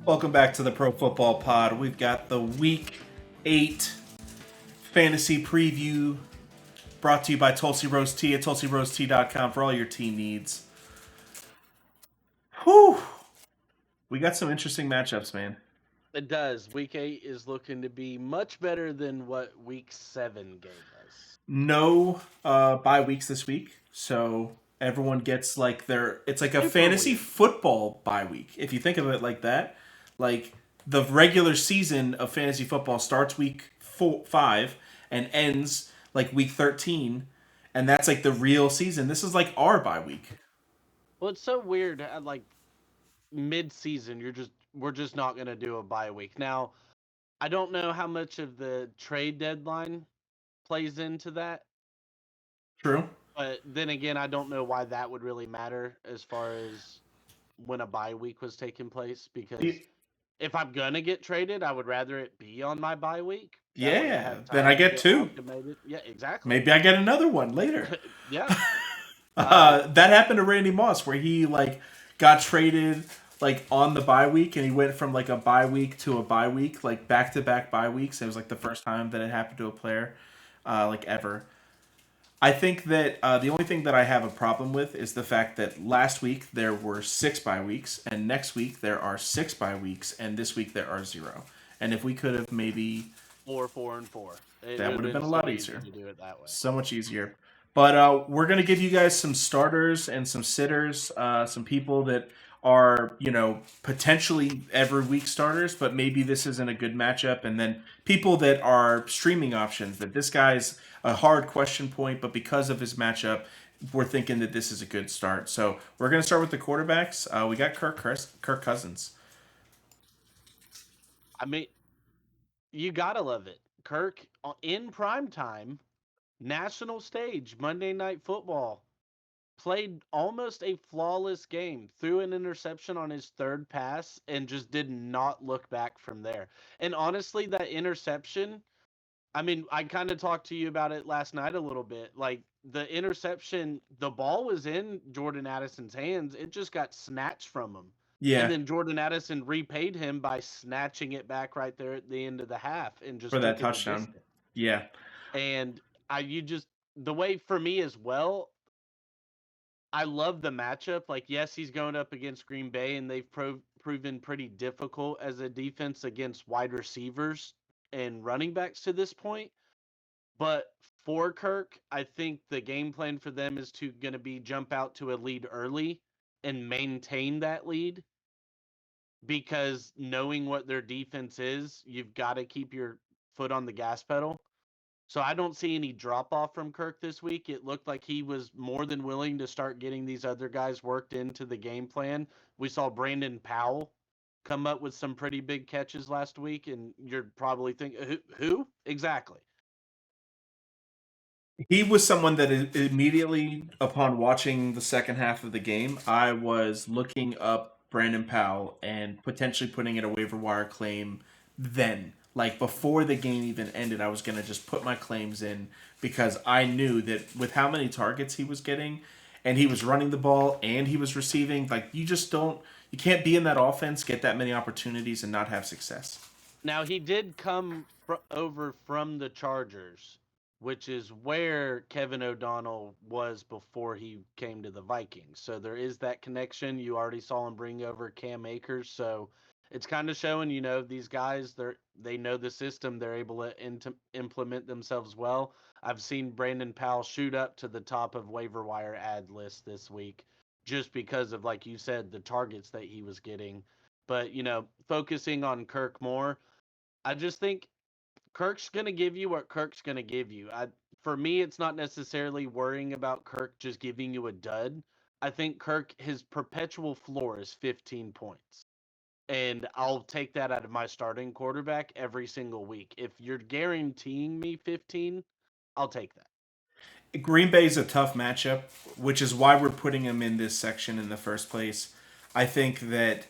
Welcome back to the Pro Football Pod. We've got the Week 8 fantasy preview brought to you by Tulsi Rose Tea at TulsiRoseTea.com for all your tea needs. Whew! We got some interesting matchups, man. It does. Week 8 is looking to be much better than what week 7 gave us. No bye weeks this week, so everyone gets like it's like a Super fantasy weird. football bye week. If you think of it like that, like the regular season of fantasy football starts week 5 and ends like week 13, and that's like the real season. This is like our bye week. Well, it's so weird. Like mid-season, we're just not going to do a bye week. Now, I don't know how much of the trade deadline plays into that, True. but then again, I don't know why that would really matter as far as when a bye week was taking place because if I'm going to get traded, I would rather it be on my bye week. That way I Yeah. have Then I time to get get two. acclimated. Yeah, exactly. Maybe I get another one later. Yeah. Uh, That happened to Randy Moss, where he like got traded like on the bye week, and he went from like a bye week to a bye week, like back to back bye weeks. It was like the first time that it happened to a player, like ever. I think that the only thing that I have a problem with is the fact that last week there were 6 bye weeks, and next week there are 6 bye weeks, and this week there are 0. And if we could have maybe, 4, 4, and 4. It that would would have have been been a so lot easy easier. to do it that way. So much easier. But we're going to give you guys some starters and some sitters, some people that are, potentially every week starters, but maybe this isn't a good matchup. And then people that are streaming options, that this guy's a hard question point, but because of his matchup, we're thinking that this is a good start. So we're going to start with the quarterbacks. We got Kirk Cousins. I mean, you gotta love it. Kirk in prime time, national stage, Monday Night Football, played almost a flawless game, threw an interception on his third pass, and just did not look back from there. And honestly, that interception, I mean, I kind of talked to you about it last night a little bit. Like the interception, the ball was in Jordan Addison's hands. It just got snatched from him. And Yeah, then Jordan Addison repaid him by snatching it back right there at the end of the half and for just that took it the touchdown. distance. Yeah. And you just the way for me as well, I love the matchup. Like, yes, he's going up against Green Bay, and they've proven pretty difficult as a defense against wide receivers and running backs to this point. But for Kirk, I think the game plan for them is to going to be jump out to a lead early and maintain that lead because knowing what their defense is, you've got to keep your foot on the gas pedal. So I don't see any drop off from Kirk this week. It looked like he was more than willing to start getting these other guys worked into the game plan. We saw Brandon Powell come up with some pretty big catches last week, and you're probably thinking, who? Exactly. He was someone that immediately upon watching the second half of the game, I was looking up Brandon Powell and potentially putting in a waiver wire claim then. Like before the game even ended, I was going to just put my claims in because I knew that with how many targets he was getting and he was running the ball and he was receiving, like you can't be in that offense, get that many opportunities and not have success. Now he did come over from the Chargers, which is where Kevin O'Donnell was before he came to the Vikings. So there is that connection. You already saw him bring over Cam Akers, so it's kind of showing, these guys they know the system. They're able to implement themselves well. I've seen Brandon Powell shoot up to the top of waiver wire ad list this week just because of, like you said, the targets that he was getting. But focusing on Kirk more, I just think Kirk's going to give you what Kirk's going to give you. For me, it's not necessarily worrying about Kirk just giving you a dud. I think Kirk, his perpetual floor is 15 points. And I'll take that out of my starting quarterback every single week. If you're guaranteeing me 15, I'll take that. Green Bay is a tough matchup, which is why we're putting him in this section in the first place. I think that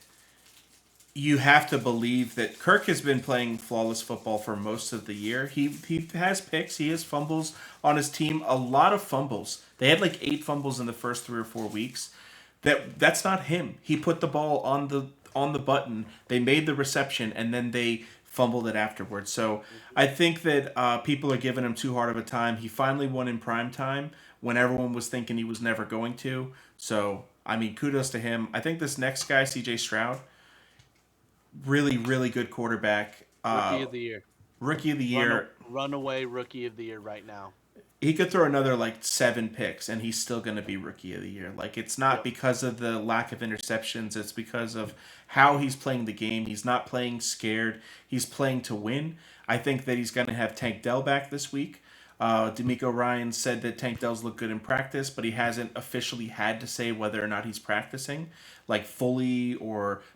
you have to believe that Kirk has been playing flawless football for most of the year. He has picks, he has fumbles on his team, a lot of fumbles. They had like 8 fumbles in the first 3 or 4 weeks. That's not him. He put the ball on the button, they made the reception, and then they fumbled it afterwards. So I think that people are giving him too hard of a time. He finally won in prime time when everyone was thinking he was never going to. So I mean, kudos to him. I think this next guy, C.J. Stroud, really, really good quarterback. Rookie of the year. Rookie of the year. Runaway rookie of the year right now. He could throw another like 7 picks and he's still going to be rookie of the year. Like it's not because of the lack of interceptions, it's because of how he's playing the game. He's not playing scared. He's playing to win. I think that he's going to have Tank Dell back this week. D'Amico Ryan said that Tank Dell's look good in practice, but he hasn't officially had to say whether or not he's practicing like fully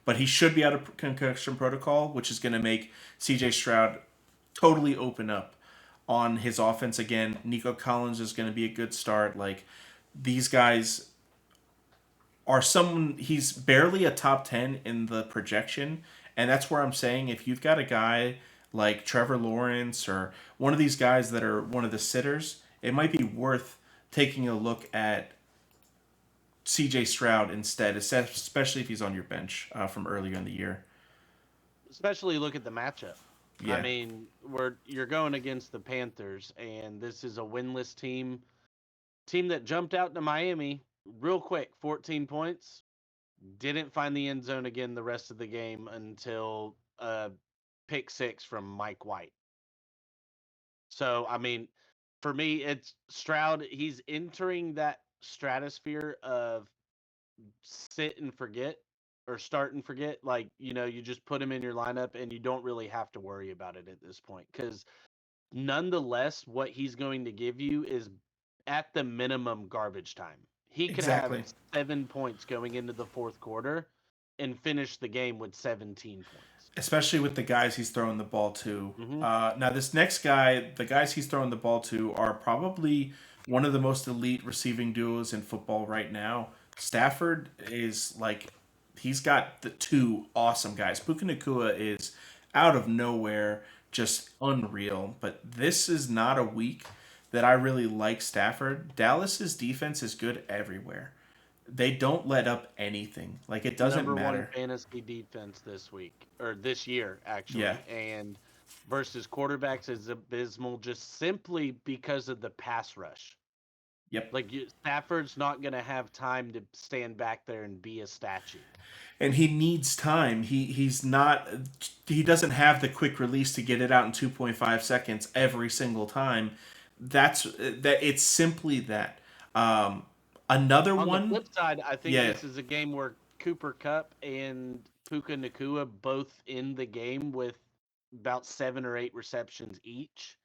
but he should be out of concussion protocol, which is going to make CJ Stroud totally open up on his offense again. Nico Collins is going to be a good start. Like these guys are someone, he's barely a top 10 in the projection, and that's where I'm saying if you've got a guy like Trevor Lawrence or one of these guys that are one of the sitters, it might be worth taking a look at CJ Stroud instead, especially if he's on your bench from earlier in the year. Especially look at the matchup. Yeah. I mean, you're going against the Panthers, and this is a winless team that jumped out to Miami real quick, 14 points. Didn't find the end zone again the rest of the game until pick 6 from Mike White. So, I mean, for me, it's Stroud. He's entering that stratosphere of sit and forget or start and forget. Like, you just put him in your lineup and you don't really have to worry about it at this point. Because nonetheless, what he's going to give you is at the minimum garbage time. He could Exactly. have 7 points going into the fourth quarter and finish the game with 17 points. Especially with the guys he's throwing the ball to. Mm-hmm. Now, this next guy, the guys he's throwing the ball to are probably one of the most elite receiving duos in football right now. Stafford is like, he's got the 2 awesome guys. Puka Nacua is out of nowhere, just unreal. But this is not a week that I really like Stafford. Dallas's defense is good everywhere. They don't let up anything. Like it doesn't Number matter. 1 fantasy defense this week or this year actually. Yeah. And versus quarterbacks is abysmal just simply because of the pass rush. Yep. Like Stafford's not going to have time to stand back there and be a statue. And he needs time. He doesn't have the quick release to get it out in 2.5 seconds every single time. It's simply that. Another On one. the flip side, I think this is a game where Cooper Kupp and Puka Nacua both in the game with about 7 or 8 receptions each,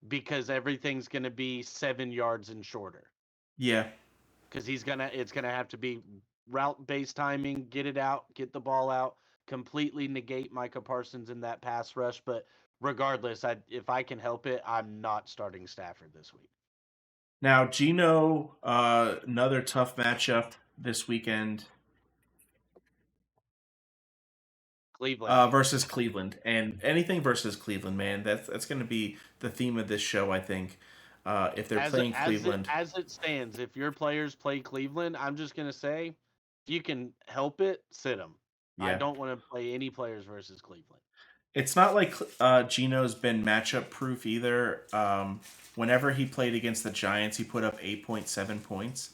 because everything's going to be 7 yards and shorter. Yeah. Because it's gonna have to be route-based timing, get it out, get the ball out, completely negate Micah Parsons in that pass rush. But regardless, if I can help it, I'm not starting Stafford this week. Now, Geno, another tough matchup this weekend. Cleveland versus Cleveland, and anything versus Cleveland, man. That's going to be the theme of this show, I think. If they're playing Cleveland, as it stands, if your players play Cleveland, I'm just going to say, if you can help it, sit them. Yeah. I don't want to play any players versus Cleveland. It's not like Geno's been matchup proof either. Whenever he played against the Giants, he put up 8.7 points,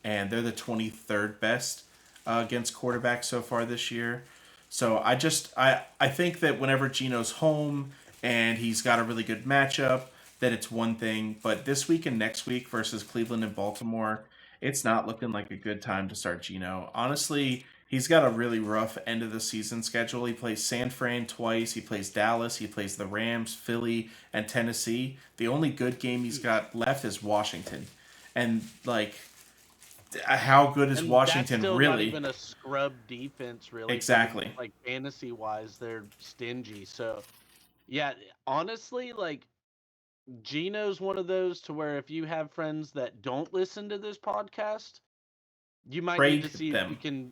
and they're the 23rd best against quarterbacks so far this year. So I think that whenever Geno's home and he's got a really good matchup, that it's one thing. But this week and next week versus Cleveland and Baltimore, it's not looking like a good time to start Geno. Honestly, he's got a really rough end of the season schedule. He plays San Fran twice. He plays Dallas. He plays the Rams, Philly, and Tennessee. The only good game he's got left is Washington. And like, how good is Washington that's still really? Not even a scrub defense, really. Exactly. Like fantasy wise, they're stingy. So, yeah, honestly, like Geno's one of those to where if you have friends that don't listen to this podcast, you might need to see if you can,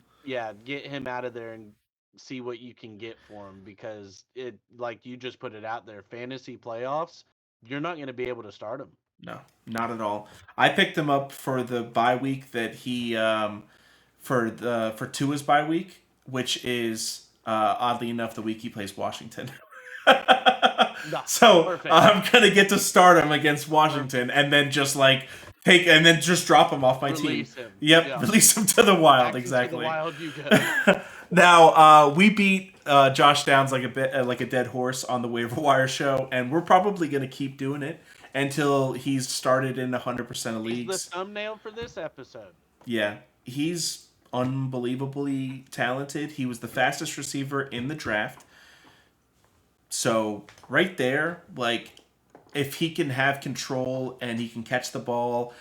get him out of there and see what you can get for him, because it, like you just put it out there, fantasy playoffs, you're not going to be able to start him. No, not at all. I picked him up for the bye week that he for Tua's bye week. which is oddly enough the week he plays Washington. Nah, So perfect. I'm gonna get to start him against Washington, Perfect. and then just like take and then just drop him off my team. Release him. Yep, Yeah. release him to the wild. Back into the Exactly. wild you go. Now we beat Josh Downs like a dead horse on the waiver wire show, and we're probably gonna keep doing it until he's started in 100% of He's the leagues. thumbnail for this episode. Yeah, he's unbelievably talented. He was the fastest receiver in the draft. So right there, like if he can have control and he can catch the ball,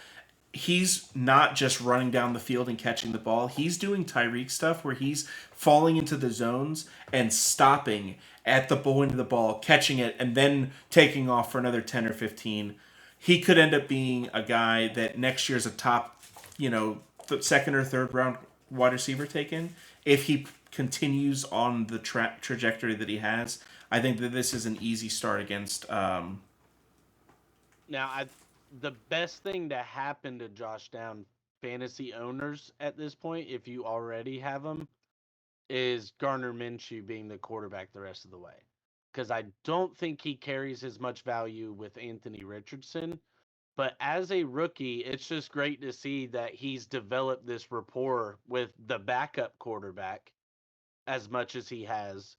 he's not just running down the field and catching the ball. He's doing Tyreek stuff where he's falling into the zones and stopping at the point of the ball, catching it, and then taking off for another 10 or 15. He could end up being a guy that next year is a top, second or third round wide receiver taken if he continues on the trajectory that he has. I think that this is an easy start against. Now, the best thing to happen to Josh Down fantasy owners at this point, if you already have them, is Garner Minshew being the quarterback the rest of the way. Because I don't think he carries as much value with Anthony Richardson. But as a rookie, it's just great to see that he's developed this rapport with the backup quarterback as much as he has,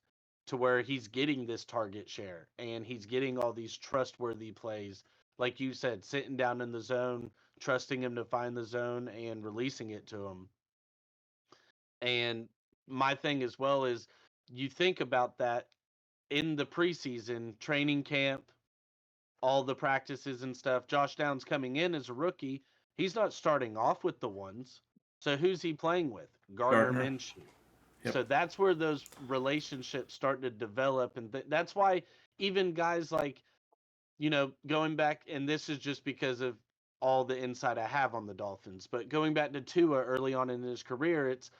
to where he's getting this target share and he's getting all these trustworthy plays. Like you said, sitting down in the zone, trusting him to find the zone and releasing it to him. And my thing as well is you think about that in the preseason training camp, all the practices and stuff. Josh Downs coming in as a rookie, he's not starting off with the ones. So who's he playing with? Gardner Gardner. Minshew. Yep. So that's where those relationships start to develop, and that's why even guys like, going back, and this is just because of all the insight I have on the Dolphins, but going back to Tua early on in his career, it's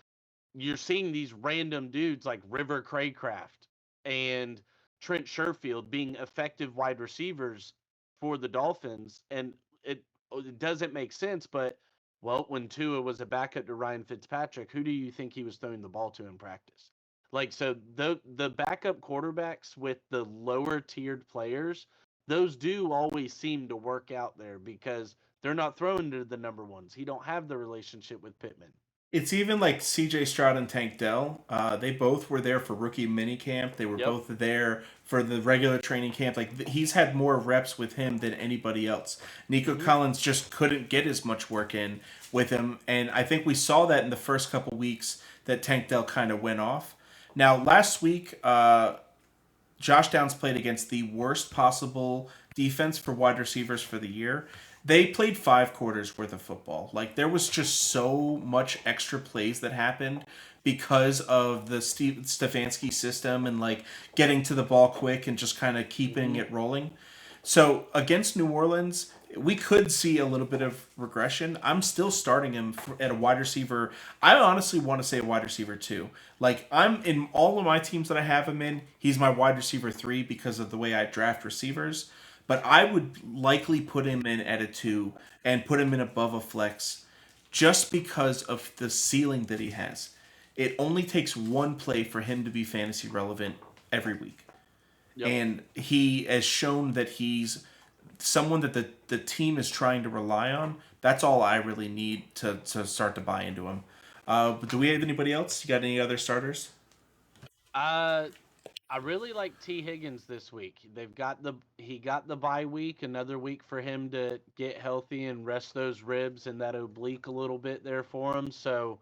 you're seeing these random dudes like River Craycraft and Trent Sherfield being effective wide receivers for the Dolphins, and it doesn't make sense. But well, when Tua was a backup to Ryan Fitzpatrick, who do you think he was throwing the ball to in practice? Like, so the backup quarterbacks with the lower tiered players, those do always seem to work out there because they're not throwing to the number ones. He don't have the relationship with Pittman. It's even like C.J. Stroud and Tank Dell. They both were there for rookie mini camp. They were Yep. both there for the regular training camp. Like he's had more reps with him than anybody else. Nico Mm-hmm. Collins just couldn't get as much work in with him, and I think we saw that in the first couple weeks that Tank Dell kind of went off. Now last week, Josh Downs played against the worst possible defense for wide receivers for the year. They played 5 quarters worth of football. Like there was just so much extra plays that happened because of the Stefanski system and like getting to the ball quick and just kind of keeping Mm-hmm. it rolling. So against New Orleans, we could see a little bit of regression. I'm still starting him at a wide receiver. I honestly want to say a wide receiver too. Like I'm in all of my teams that I have him in. He's my wide receiver 3 because of the way I draft receivers. But I would likely put him in at a 2 and put him in above a flex, just because of the ceiling that he has. It only takes one play for him to be fantasy relevant every week, Yep. and he has shown that he's someone that the team is trying to rely on. That's all I really need to start to buy into him. Do we have anybody else? You got any other starters? Uh, I really like T. Higgins this week. He got the bye week, another week for him to get healthy and rest those ribs and that oblique a little bit there for him. So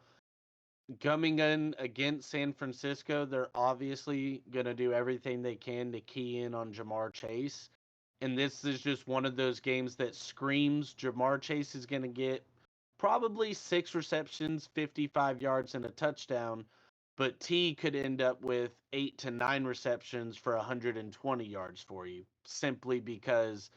coming in against San Francisco, they're obviously gonna do everything they can to key in on Jamar Chase. And this is just one of those games that screams Jamar Chase is gonna get probably 6 receptions, 55 yards, and a touchdown. But T could end up with 8 to 9 receptions for 120 yards for you, simply because,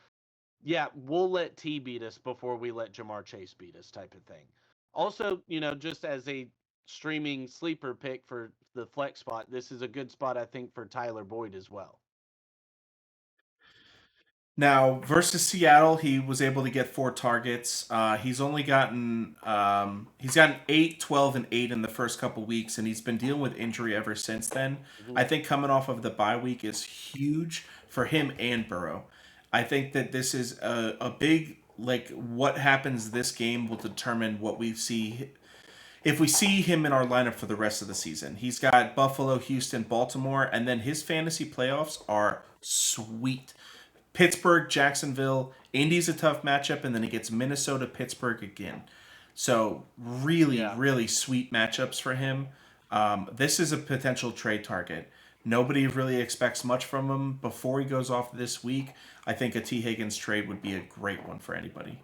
yeah, we'll let T beat us before we let Jamar Chase beat us, type of thing. Also, just as a streaming sleeper pick for the flex spot, this is a good spot, I think, for Tyler Boyd as well. Now versus Seattle, he was able to get 4 targets. He's gotten 8, 12, and 8 in the first couple weeks, and he's been dealing with injury ever since then. Mhm. I think coming off of the bye week is huge for him and Burrow. I think that this is a big, like, what happens this game will determine what we see if we see him in our lineup for the rest of the season. He's got Buffalo, Houston, Baltimore, and then his fantasy playoffs are sweet. Pittsburgh, Jacksonville, Indy's a tough matchup, and then he gets Minnesota, Pittsburgh again. So really, Yeah. really sweet matchups for him. This is a potential trade target. Nobody really expects much from him before he goes off this week. I think a T. Higgins trade would be a great one for anybody.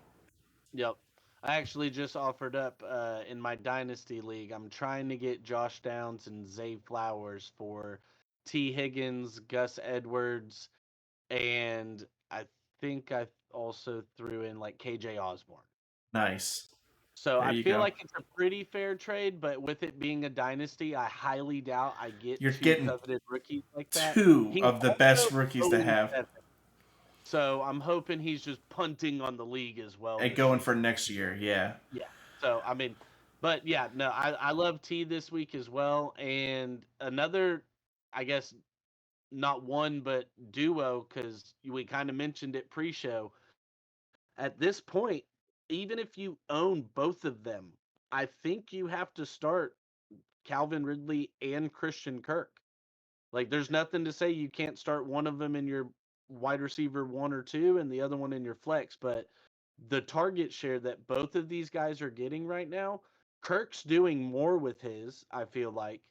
Yep. I actually just offered up in my dynasty league. I'm trying to get Josh Downs and Zay Flowers for T. Higgins, Gus Edwards, and I think I also threw in like KJ Osborne. Nice. So There I you feel go. like it's a pretty fair trade, but with it being a dynasty, I highly doubt I get You're two getting coveted rookies like that. two He's of the also best rookies to have 0-7. So I'm hoping he's just punting on the league as well and this going year. for next year. Yeah. Yeah. So I mean, but yeah, no, I love T this week as well. And another, I guess not one but duo, because we kind of mentioned it pre-show. At this point, even if you own both of them, I think you have to start Calvin Ridley and Christian Kirk. Like, there's nothing to say you can't start one of them in your wide receiver one or two and the other one in your flex. But the target share that both of these guys are getting right now, Kirk's doing more with his, I feel like.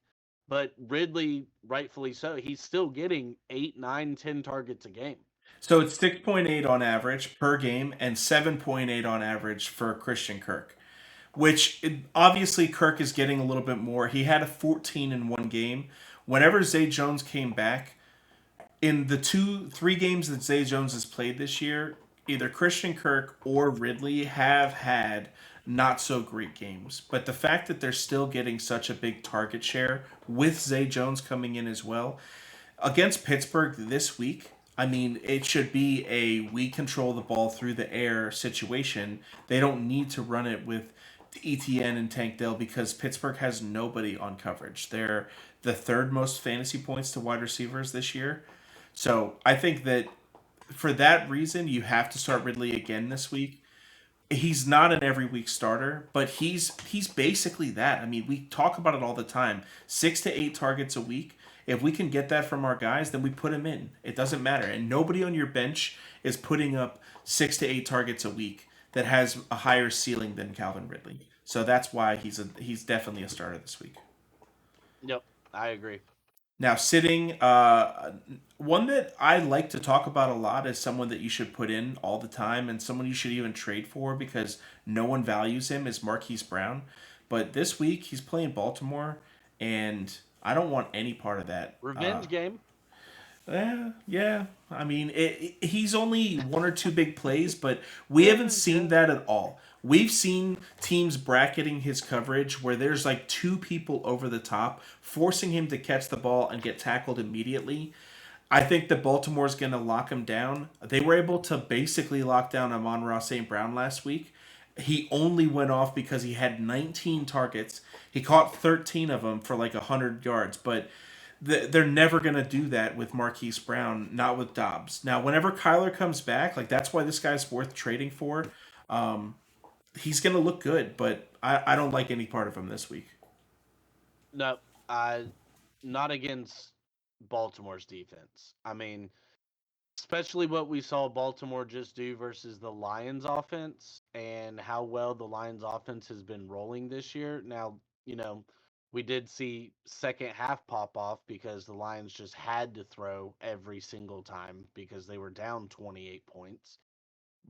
But Ridley, rightfully so, he's still getting 8, 9, 10 targets a game. So it's 6.8 on average per game and 7.8 on average for Christian Kirk, which obviously Kirk is getting a little bit more. He had a 14 in one game. Whenever Zay Jones came back, in the 3 games that Zay Jones has played this year, either Christian Kirk or Ridley have had not so great games. But the fact that they're still getting such a big target share with Zay Jones coming in as well against Pittsburgh this week, I mean, it should be a we control the ball through the air situation. They don't need to run it with ETN and Tank Dell because Pittsburgh has nobody on coverage. They're the third most fantasy points to wide receivers this year. So I think that for that reason, you have to start Ridley again this week. He's not an every week starter, but he's basically that. I mean, we talk about it all the time. 6 to 8 targets a week. If we can get that from our guys, then we put him in. It doesn't matter. And nobody on your bench is putting up 6 to 8 targets a week that has a higher ceiling than Calvin Ridley. So that's why he's definitely a starter this week. Yep, I agree. Now, sitting, one that I like to talk about a lot is someone that you should put in all the time and someone you should even trade for because no one values him is Marquise Brown. But this week he's playing Baltimore, and I don't want any part of that. Revenge game. Yeah. I mean, he's only 1 or 2 big plays, but we haven't Yeah. seen that at all. We've seen teams bracketing his coverage where there's like 2 people over the top, forcing him to catch the ball and get tackled immediately. I think that Baltimore's going to lock him down. They were able to basically lock down Amon-Ra St. Brown last week. He only went off because he had 19 targets. He caught 13 of them for like 100 yards, but they're never going to do that with Marquise Brown, not with Dobbs. Now, whenever Kyler comes back, like that's why this guy's worth trading for. Um, he's going to look good, but I don't like any part of him this week. No, I not against Baltimore's defense. I mean, especially what we saw Baltimore just do versus the Lions offense and how well the Lions offense has been rolling this year. Now, we did see second half pop off because the Lions just had to throw every single time because they were down 28 points.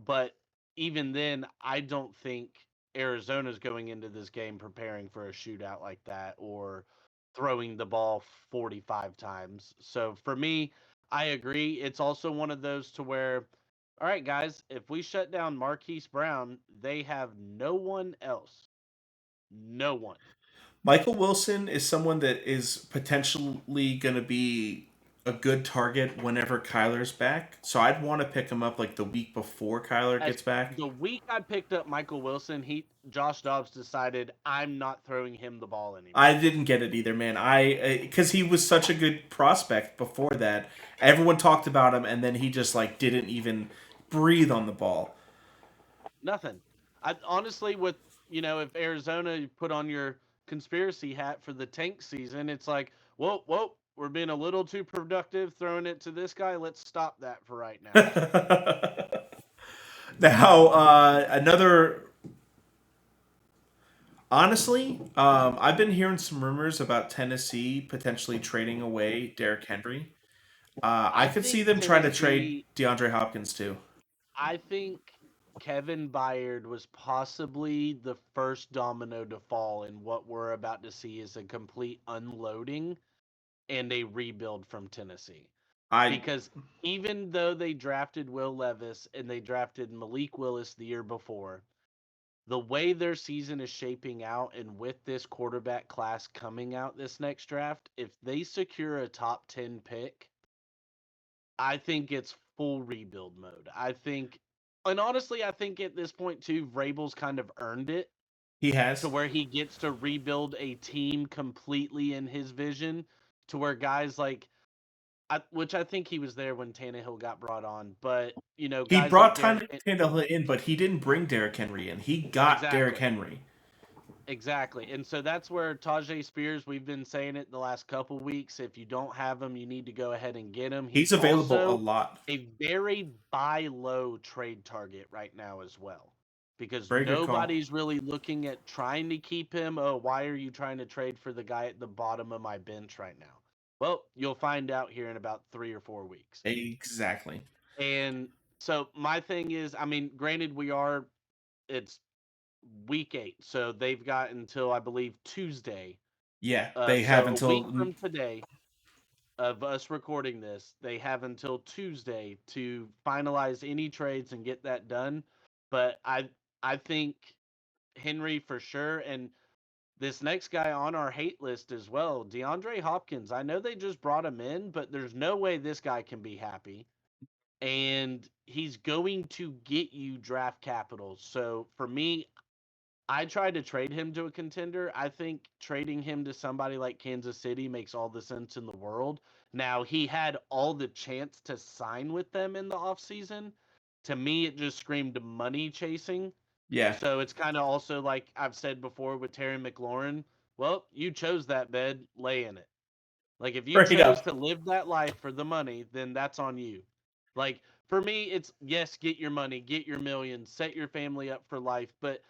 But even then, I don't think Arizona's going into this game preparing for a shootout like that or throwing the ball 45 times. So for me, I agree. It's also one of those to where, all right, guys, if we shut down Marquise Brown, they have no one else. No one. Michael Wilson is someone that is potentially going to be a good target whenever Kyler's back. So I'd want to pick him up like the week before Kyler As gets back. the week I picked up Michael Wilson, Josh Dobbs decided I'm not throwing him the ball anymore. I didn't get it either, man. Because he was such a good prospect before that. Everyone talked about him, and then he just like didn't even breathe on the ball. Nothing. I honestly, with if Arizona you put on your conspiracy hat for the tank season, it's like, whoa, we're being a little too productive throwing it to this guy. Let's stop that for right now. Now, another. Honestly, I've been hearing some rumors about Tennessee potentially trading away Derrick Henry. I I could see think them trying to trade Tennessee. DeAndre Hopkins too. I think Kevin Byard was possibly the first domino to fall in what we're about to see is a complete unloading and a rebuild from Tennessee. I Because even though they drafted Will Levis and they drafted Malik Willis the year before, the way their season is shaping out and with this quarterback class coming out this next draft, if they secure a top 10 pick, I think it's full rebuild mode. And honestly, I think at this point too, Vrabel's kind of earned it he to has. where he gets to rebuild a team completely in his vision, to where guys like, which I think he was there when Tannehill got brought on, but He guys like brought Derek, Tannehill in, but he didn't bring Derrick Henry in. He got Derrick exactly. Henry. Exactly. And so that's where Tajay Spears, we've been saying it the last couple weeks. If you don't have him, you need to go ahead and get him. He's He's available a also lot. a very buy low trade target right now as well. Because Very good call. nobody's really looking at trying to keep him. Oh, why are you trying to trade for the guy at the bottom of my bench right now? Well, you'll find out here in about 3 or 4 weeks. Exactly. And so my thing is, I mean, granted, it's week 8, so they've got until I believe Tuesday. Yeah, they have So a week until. from today of us recording this, they have until Tuesday to finalize any trades and get that done. But I think Henry for sure, and this next guy on our hate list as well, DeAndre Hopkins. I know they just brought him in, but there's no way this guy can be happy. And he's going to get you draft capital. So for me, I tried to trade him to a contender. I think trading him to somebody like Kansas City makes all the sense in the world. Now, he had all the chance to sign with them in the offseason. To me, it just screamed money chasing. Yeah. So it's kind of also like I've said before with Terry McLaurin. Well, you chose that bed, lay in it. Like if you Straight chose up. to live that life for the money, then that's on you. Like for me, it's yes, get your money, get your millions, set your family up for life, but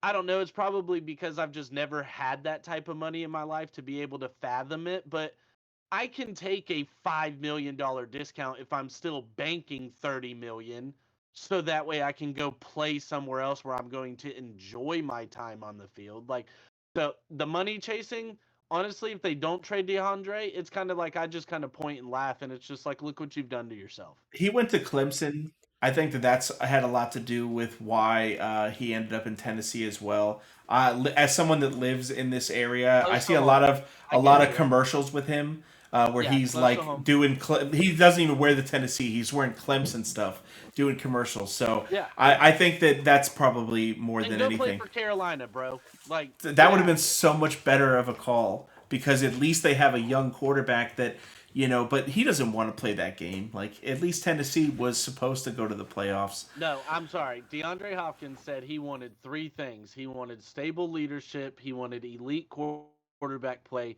I don't know. It's probably because I've just never had that type of money in my life to be able to fathom it. But I can take a $5 million discount if I'm still banking 30 million, so that way I can go play somewhere else where I'm going to enjoy my time on the field. Like the money chasing. Honestly, if they don't trade DeAndre, it's kind of like I just kind of point and laugh, and it's just like, look what you've done to yourself. He went to Clemson. I think that's had a lot to do with why he ended up in Tennessee as well. As someone that lives in this area, I Close see to home. a I lot get of it. commercials with him where Yeah, he's close to like home. doing. He doesn't even wear the Tennessee. He's wearing Clemson stuff, doing commercials. So Yeah. I think that that's probably more Then than go play anything. for Carolina, bro. Like, That would have been so much better of a call because at least they have a young quarterback that but he doesn't want to play that game. Like at least Tennessee was supposed to go to the playoffs. No, I'm sorry. DeAndre Hopkins said he wanted 3 things. He wanted stable leadership, he wanted elite quarterback play,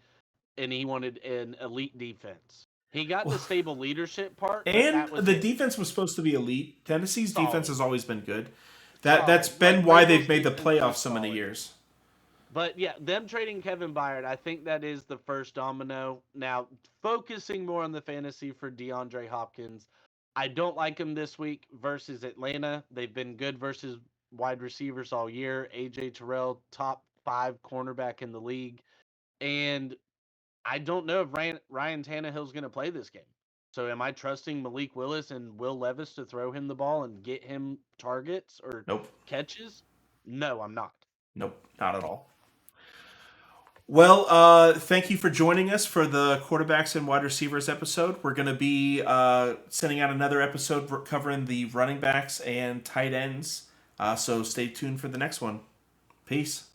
and he wanted an elite defense. He got the stable leadership part, but And that was the it. defense was supposed to be elite. Tennessee's defense Solid. has always been good. That's Solid. been Like why they've Vrabel's made the defense was playoffs so many solid. years. But yeah, them trading Kevin Byard, I think that is the first domino. Now, focusing more on the fantasy for DeAndre Hopkins, I don't like him this week versus Atlanta. They've been good versus wide receivers all year. AJ Terrell, top 5 cornerback in the league. And I don't know if Ryan Tannehill's going to play this game. So am I trusting Malik Willis and Will Levis to throw him the ball and get him targets or Nope. catches? No, I'm not. Nope. Not at all. Well, thank you for joining us for the quarterbacks and wide receivers episode. We're going to be sending out another episode covering the running backs and tight ends. So stay tuned for the next one. Peace.